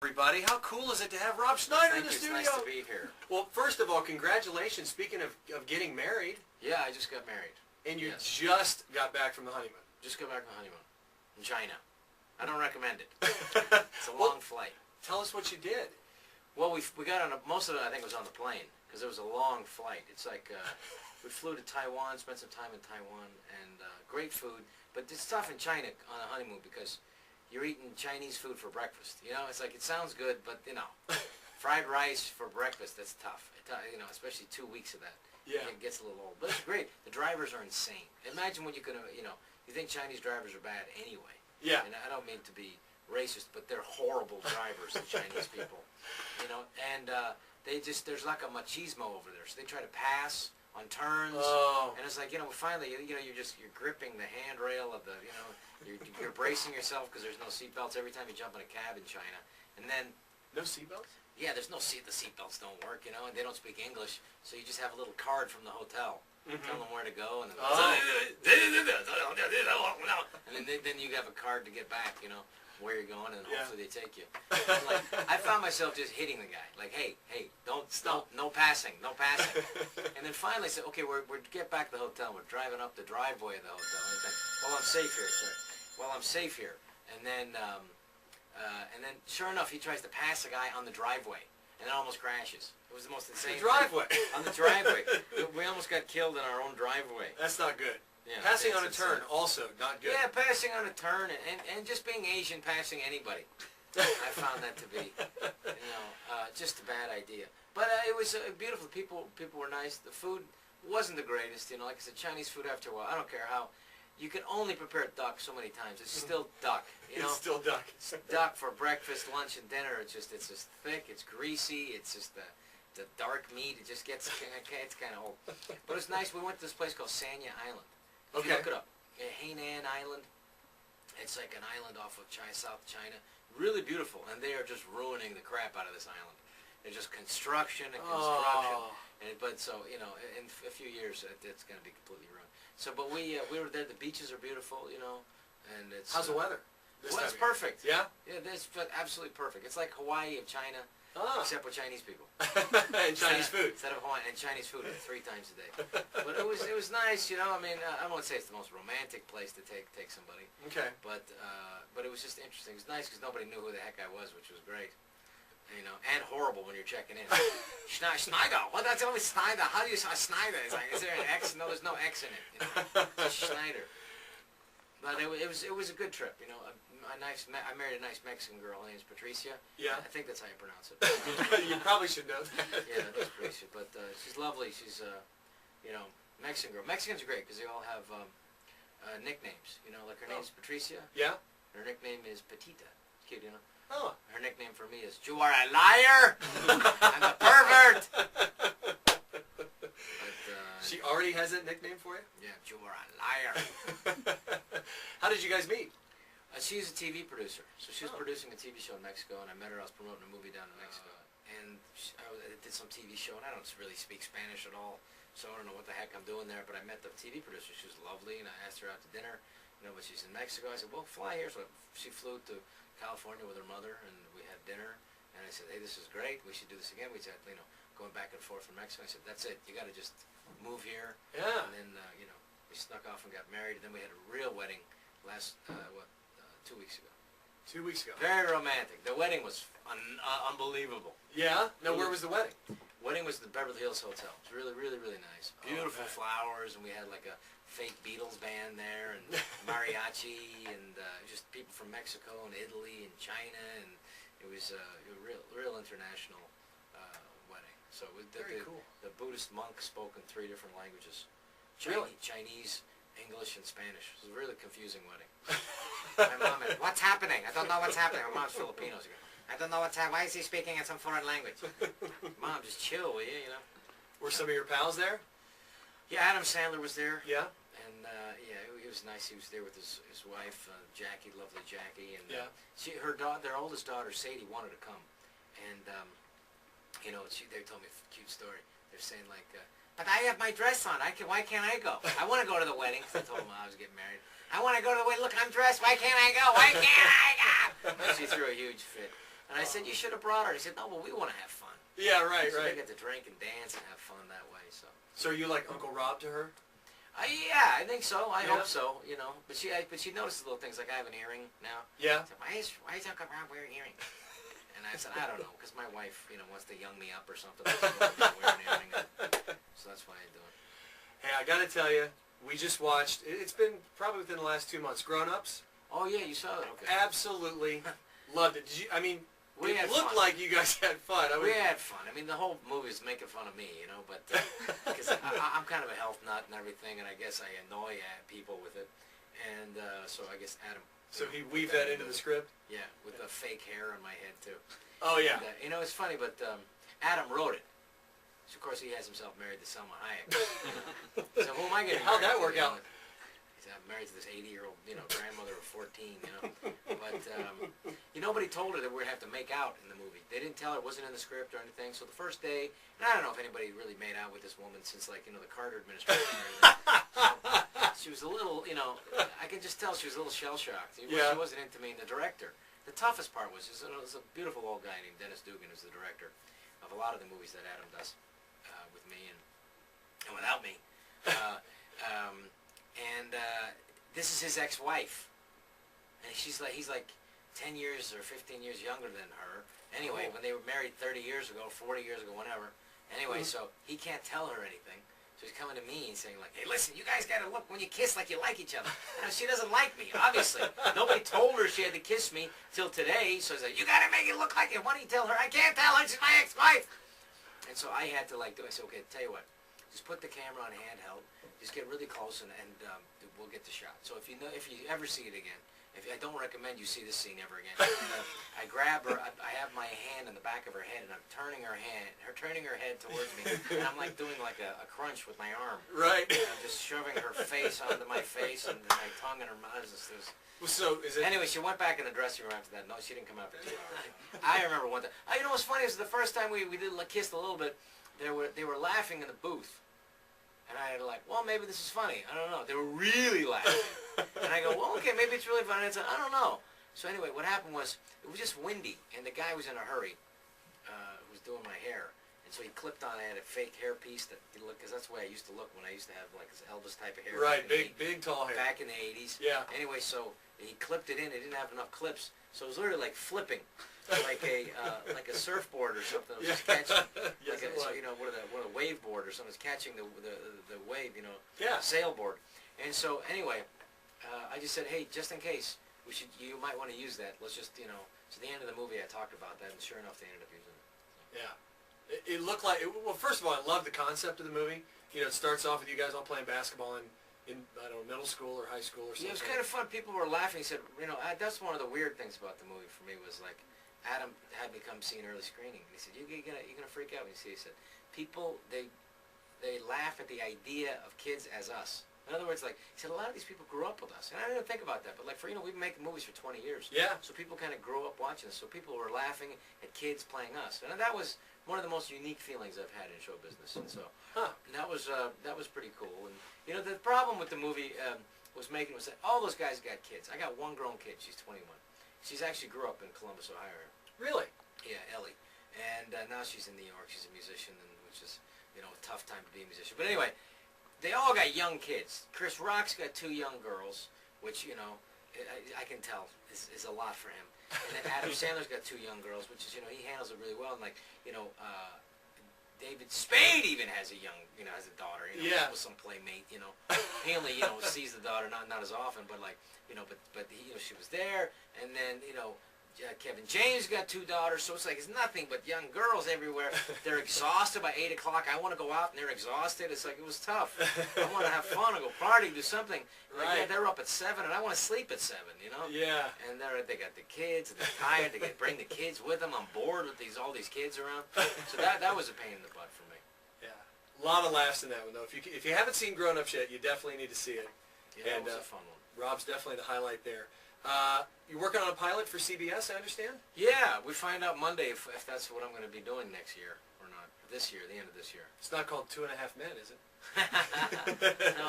Everybody, how cool is it to have Rob Schneider in the studio? It's nice to be here. Well, first of all, congratulations. Speaking of getting married. Yeah, I just got married. And you just got back from the honeymoon. Just got back from the honeymoon. In China. I don't recommend it. It's a long flight. Tell us what you did. Well, we got on most of it I think was on the plane, because it was a long flight. It's like, we flew to Taiwan, spent some time in Taiwan, and great food. But it's tough in China on a honeymoon, because you're eating Chinese food for breakfast. You know, it's like, it sounds good, but, you know, fried rice for breakfast, that's tough. You know, especially 2 weeks of that. Yeah. It gets a little old. But it's great. The drivers are insane. Imagine what you could, you know, you think Chinese drivers are bad anyway. Yeah. And I don't mean to be racist, but they're horrible drivers, the Chinese people. You know, and they just, there's like a machismo over there. So they try to pass on turns. Oh. And it's like, you know, finally, you know, you're gripping the handrail of the, you know, you're bracing yourself because there's no seatbelts every time you jump in a cab in China. And then... No seatbelts? Yeah, there's no the seatbelts don't work, you know, and they don't speak English, so you just have a little card from the hotel. Tell them where to go, and then, then you have a card to get back, you know, where you're going, and hopefully they take you. And like, I found myself just hitting the guy, like, hey, don't stop, no passing. And then finally I said, okay, we're get back to the hotel. We're driving up the driveway of the hotel. And I think, well, I'm safe here, sir. Well, I'm safe here. And then sure enough, he tries to pass a guy on the driveway, and it almost crashes. It was the most insane The driveway. On the driveway. We almost got killed in our own driveway. That's not good. Yeah, passing on a turn, also not good. Yeah, passing on a turn, and just being Asian, passing anybody. I found that to be, you know, just a bad idea. But it was beautiful. People were nice. The food wasn't the greatest, you know. Like I said, Chinese food after a while, I don't care how. You can only prepare duck so many times. It's still duck, you know. It's still duck. It's duck for breakfast, lunch, and dinner. It's just thick. It's greasy. It's just the dark meat. It just gets it's kind of old. But it's nice. We went to this place called Sanya Island. If you look it up, Hainan Island. It's like an island off of South China. Really beautiful, and they are just ruining the crap out of this island. There's just construction and construction. Oh. But so, you know, in a few years, it's going to be completely ruined. So, but we were there. The beaches are beautiful, you know, and it's... How's the weather? Well, it's perfect. Yeah? Yeah, it's absolutely perfect. It's like Hawaii of China, except with Chinese people. And Chinese food. Instead of Hawaii, and Chinese food 3 times a day. But it was nice, you know. I mean, I won't say it's the most romantic place to take somebody. Okay. But it was just interesting. It was nice because nobody knew who the heck I was, which was great. You know, and horrible when you're checking in. Schneider. Well, that's always Schneider. How do you say Schneider? It's like, is there an X? No, there's no X in it. You know, it's Schneider. But it was a good trip. You know, I married a nice Mexican girl. Her name's Patricia. Yeah. I think that's how you pronounce it. You probably should know that. Yeah, that's Patricia. But she's lovely. She's you know, Mexican girl. Mexicans are great because they all have nicknames. You know, like her name's Patricia. Yeah. Her nickname is Petita. Cute, you know. Oh. Her nickname for me is, "You are a liar! I'm a pervert!" But, she already has that nickname for you? Yeah, "You are a liar." How did you guys meet? She's a TV producer. So she was producing a TV show in Mexico, and I met her. I was promoting a movie down in Mexico. And I did some TV show, and I don't really speak Spanish at all, so I don't know what the heck I'm doing there. But I met the TV producer. She was lovely, and I asked her out to dinner. You know, but she's in Mexico. I said, well, fly here. So she flew to California with her mother, and we had dinner. And I said, hey, this is great. We should do this again. We said, you know, going back and forth from Mexico. I said, that's it. You got to just move here. Yeah. And then, you know, we snuck off and got married. And then we had a real wedding last, 2 weeks ago. 2 weeks ago. Very romantic. The wedding was unbelievable. Yeah? Now, where was the wedding? Wedding was at the Beverly Hills Hotel. It was really, really, really nice. Beautiful flowers, and we had like a fake Beatles band there, and mariachi, and just people from Mexico and Italy and China, and it was a real international wedding. So it was cool. The Buddhist monk spoke in 3 different languages. Really? Chinese, English, and Spanish. It was a really confusing wedding. My mom went, what's happening? I don't know what's happening. My mom's Filipino. So I don't know what's happening. Why is he speaking in some foreign language? Mom, just chill, will you, you know? Were some of your pals there? Yeah, Adam Sandler was there. Yeah? And, yeah, it was nice. He was there with his wife, Jackie, lovely Jackie. And their oldest daughter, Sadie, wanted to come. And, you know, they told me a cute story. They're saying, like, but I have my dress on. Why can't I go? I want to go to the wedding, because I told them I was getting married. I want to go to the wedding. Look, I'm dressed. Why can't I go? Why can't I go? And she threw a huge fit. And I said, you should have brought her. He said, no, well, we want to have fun. Yeah, right, so right. they get to drink and dance and have fun that way. So are you like Uncle Rob to her? Yeah, I think so. I hope so. You know, but she notices little things like I have an earring now. Yeah. So why is Uncle Rob wearing earrings? And I said, I don't know, because my wife, wants to young me up or something. So wear an earring. So that's why I do it. Hey, I got to tell you, we just watched. It's been probably within the last 2 months. Grown Ups. Oh yeah, you saw it. Okay. Absolutely loved it. Did you? I mean, We it had looked fun. like you guys had fun. We had fun. I mean, the whole movie is making fun of me, but because I'm kind of a health nut and everything, and I guess I annoy people with it, and so I guess Adam. So he weaved that into the script? Yeah, with the fake hair on my head too. Oh yeah. And, it's funny, but Adam wrote it. So of course he has himself married to Selma Hayek. So who am I getting? How'd that married work to? out? I'm married to this 80-year-old, grandmother of 14, But nobody told her that we'd have to make out in the movie. They didn't tell her, it wasn't in the script or anything. So the first day, and I don't know if anybody really made out with this woman since, the Carter administration or anything. She was a little, I can just tell she was a little shell-shocked. Yeah. She wasn't into me and the director. The toughest part was, there's a beautiful old guy named Dennis Dugan who's the director of a lot of the movies that Adam does with me and without me. This is his ex-wife, and he's like 10 years or 15 years younger than her. Anyway, when they were married 30 years ago, 40 years ago, whatever. Anyway, so he can't tell her anything. So he's coming to me and saying like, hey, listen, you guys got to look when you kiss like you like each other. She doesn't like me, obviously. Nobody told her she had to kiss me till today. So he's like, you got to make it look like it. Why don't you tell her? I can't tell her. She's my ex-wife. And so I had to do it. I said, okay, tell you what. Just put the camera on handheld. Just get really close and we'll get the shot. So if you ever see it again, I don't recommend you see this scene ever again. I grab her. I have my hand in the back of her head, and I'm turning her head towards me, and I'm like doing like a crunch with my arm. Right. And I'm just shoving her face onto my face and my tongue in her mouth. So is it? Anyway, she went back in the dressing room after that. No, she didn't come out for 2 hours. I remember one time. You know what's funny is the first time we did kissed a little bit. They were laughing in the booth. And I had well, maybe this is funny. I don't know. They were really laughing. And I go, well, okay, maybe it's really funny. And I said, I don't know. So anyway, what happened was, it was just windy, and the guy was in a hurry, who was doing my hair. And so he clipped on, I had a fake hair piece because that's the way I used to look when I used to have this Elvis type of hair. Right, big tall hair. Back in the 80s. Yeah. Anyway, so he clipped it in. It didn't have enough clips. So it was literally like flipping. Like a surfboard or something. It was just catching, Yes, what a wave board or something. It's catching the wave, Yeah. sailboard. And so anyway, I just said, hey, just in case, you might want to use that. Let's just, So at the end of the movie, I talked about that, and sure enough, they ended up using it. Yeah. It looked like. Well, first of all, I love the concept of the movie. It starts off with you guys all playing basketball in I don't know, middle school or high school or something. Yeah, it was kind of fun. People were laughing. He said, that's one of the weird things about the movie for me was Adam had me come see an early screening, and he said, "You're gonna freak out when you see." He said, "People they laugh at the idea of kids as us." In other words, he said, a lot of these people grew up with us, and I didn't think about that. But we've been making movies for 20 years, Yeah. so people kind of grow up watching us. So people were laughing at kids playing us, and that was one of the most unique feelings I've had in show business. And so that was pretty cool. And the problem with the movie was that all those guys got kids. I got one grown kid. She's 21. She's actually grew up in Columbus, Ohio. Really? Yeah, Ellie. And now she's in New York. She's a musician, which is, a tough time to be a musician. But anyway, they all got young kids. Chris Rock's got 2 young girls, which, I can tell is a lot for him. And then Adam Sandler's got 2 young girls, which is, he handles it really well. And David Spade even has has a daughter, Yeah. with some playmate, He only, sees the daughter not as often, but but she was there, and then, Kevin James got 2 daughters, so it's nothing but young girls everywhere. They're exhausted by 8 o'clock. I want to go out, and they're exhausted. It was tough. I want to have fun, and go party, do something. Right. Yeah, they're up at 7, and I want to sleep at 7, Yeah. And they got the kids, and they're tired. They bring the kids with them. I'm bored with all these kids around. So that was a pain in the butt for me. Yeah. A lot of laughs in that one, though. If you haven't seen Grown Ups yet, you definitely need to see it. Yeah, that was a fun one. Rob's definitely the highlight there. You're working on a pilot for CBS, I understand? Yeah, we find out Monday if that's what I'm going to be doing next year or not. This year, the end of this year. It's not called 2.5 Men, is it? No,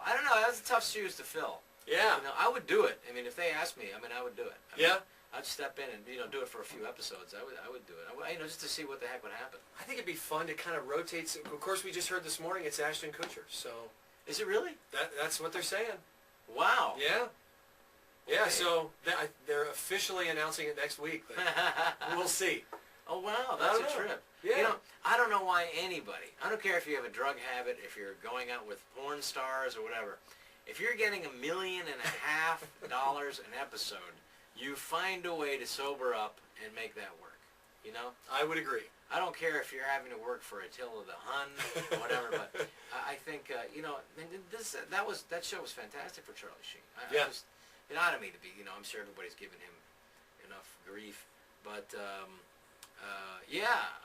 I don't know. That's a tough shoes to fill. Yeah. I would do it. I mean, if they asked me, I would do it. Yeah? I'd step in and do it for a few episodes. I would do it. Just to see what the heck would happen. I think it'd be fun to kind of rotate. Of course, we just heard this morning it's Ashton Kutcher. So is it really? That's what they're saying. Wow. Yeah. Yeah. Okay. So they're officially announcing it next week. But we'll see. Oh wow, that's a trip. Yeah. I don't know why anybody. I don't care if you have a drug habit, if you're going out with porn stars or whatever. If you're getting $1.5 million an episode, you find a way to sober up and make that work. I would agree. I don't care if you're having to work for Attila the Hun or whatever, but I think that show was fantastic for Charlie Sheen. I don't mean to be. I'm sure everybody's giving him enough grief, but.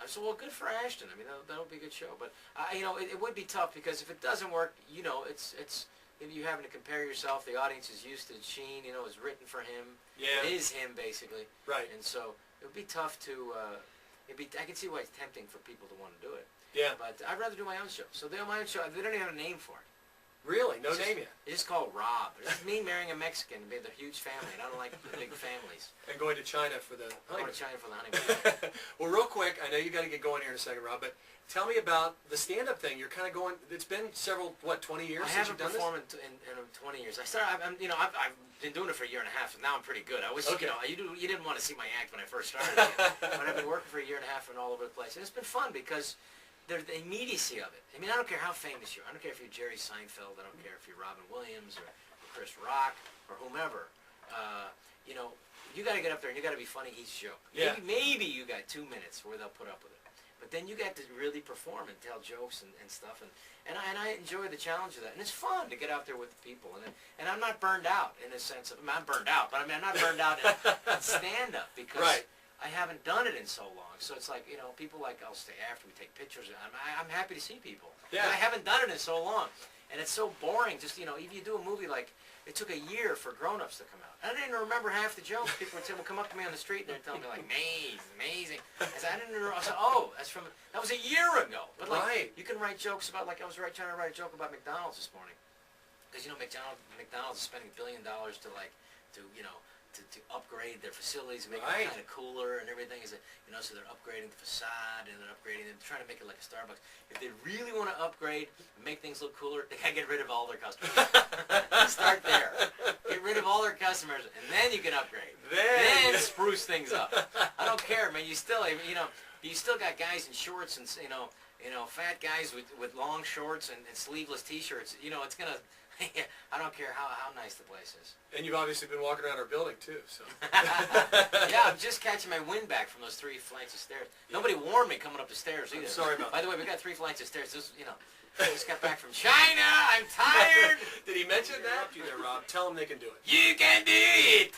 So good for Ashton. I mean, that'll be a good show. But it would be tough because if it doesn't work, it's you having to compare yourself. The audience is used to Sheen. It's written for him. Yeah. It is him basically. Right. And so it would be tough to. I can see why it's tempting for people to want to do it. Yeah. But I'd rather do my own show. So my own show. They don't even have a name for it. Really? No name yet? It's just called Rob. It's just me marrying a Mexican. We have a huge family, and I don't like big families. And going to China for the I'm going honeymoon. to China for the honeymoon. Well, real quick, I know you got to get going here in a second, Rob, but tell me about the stand-up thing. You're kind of going. It's been 20 years since you've done this? I haven't performed in 20 years. I started. I've been doing it for a year and a half, and now I'm pretty good. I was, Okay. You didn't want to see my act when I first started, but I've been working for a year and a half and all over the place, and it's been fun because. There's the immediacy of it. I mean, I don't care how famous you are. I don't care if you're Jerry Seinfeld. I don't care if you're Robin Williams or Chris Rock or whomever. You got to get up there and you got to be funny each joke. Yeah. Maybe you got 2 minutes where they'll put up with it. But then you got to really perform and tell jokes and stuff. And I enjoy the challenge of that. And it's fun to get out there with the people. And I'm not burned out in a sense of, I'm burned out, but I'm not burned out in stand-up because Right. I haven't done it in so long. So it's like, people I'll stay after, we take pictures. I'm happy to see people. Yeah. But I haven't done it in so long. And it's so boring. Just, if you do a movie it took a year for grown-ups to come out. I didn't remember half the jokes. People would come up to me on the street and they'd tell me amazing. I said, I didn't know. I said, that was a year ago. But Right. You can write jokes about, I was trying to write a joke about McDonald's this morning. Because, McDonald's is spending $1 billion to upgrade their facilities, make Right. it kind of cooler and everything. So they're upgrading the facade and they're trying to make it like a Starbucks. If they really want to upgrade and make things look cooler, they gotta get rid of all their customers. Start there. Get rid of all their customers, and then you can upgrade. Then spruce things up. I don't care, man. You still got guys in shorts and fat guys with long shorts and sleeveless T-shirts. It's gonna. I don't care how nice the place is. And you've obviously been walking around our building, too, so. Yeah, I'm just catching my wind back from those 3 flights of stairs. Nobody warned me coming up the stairs either. I'm sorry about By the way, we got 3 flights of stairs. I just got back from China. I'm tired. Did he mention that? You there, Rob. Tell him they can do it. You can do it.